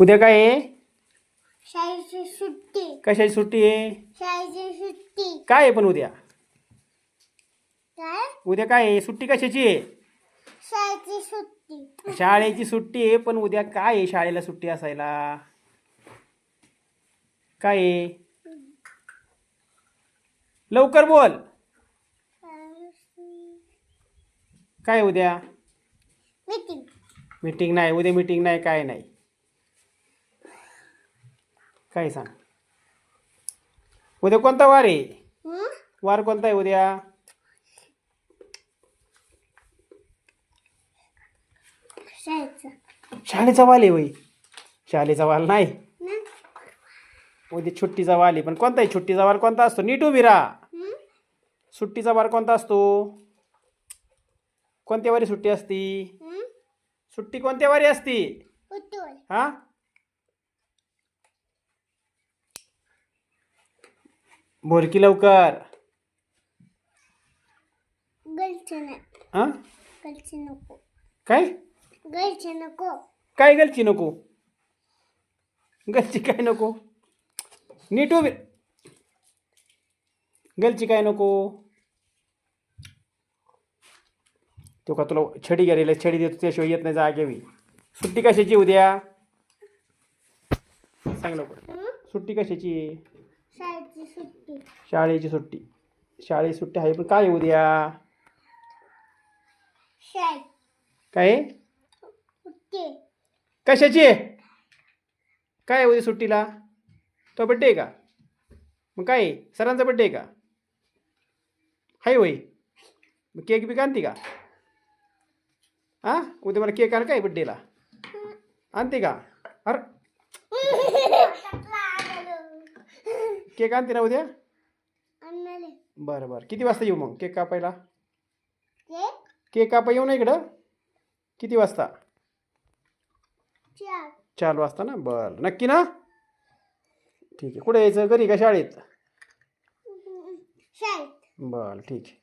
उद्या काय आहे? शाळेची सुट्टी. कशाची सुट्टी आहे? शाळेची सुट्टी. काय आहे पण उद्या? काय? उद्या काय आहे? सुट्टी कशाची आहे? शाळेची सुट्टी. शाळेची सुट्टी आहे, पण उद्या काय आहे शाळेला सुट्टी असायला? काय आहे? लवकर बोल. काय आहे उद्या? मीटिंग. मीटिंग नाही, उद्या मीटिंग नाही, काय नाही. काय सांग? उद्या कोणता वार आहे? वार कोणता आहे उद्या? शाळेचा. शाळेचा वार आहे होय? शाळेचा वार नाही, ना? उद्या सुट्टीचा वार आहे. पण कोणता आहे सुट्टीचा वार? कोणता असतो? नीट उभी राहा. सुट्टीचा वार कोणता असतो? कोणत्या वारी सुट्टी असती? सुट्टी कोणत्या वारी असती? उतोय. हा, बोल की लवकर. गलचे नाही. हा, गलचे नको. काय? गलचे नको. काय गलची नको? गलची काय नको? नीट उभी. गलची काय नको? तो का तुला छडी गेलेला छडी देतो त्याशिवाय येत नाही जागेवी. सुट्टी कशाची उद्या? सांग लवकर. सुट्टी कशाची? शाळेची सुट्टी. शाळेची सुट्टी. शाळेची सुट्टी आहे, पण काय आहे उद्या? शाळेत. काय आहे? सुट्टी. कशाची आहे? काय आहे उद्या सुट्टीला? तो बड्डे आहे का? मग काय आहे? सरांचा बड्डे आहे का? हाय होय? मग केक बी आणते का? हां, उद्या मला केक आण काय बड्डेला? आणते का? अरे केक आणते ना उद्या? आणले. बरं बरं, किती वाजता येऊ मग केक कापायला? ते केक कापा येऊ ना इकडं? किती वाजता? 4. 4 वाजता ना? बरं, नक्की ना? ठीक आहे. कुठे यायचं, घरी का शाळेत? शाळेत. बरं ठीक आहे.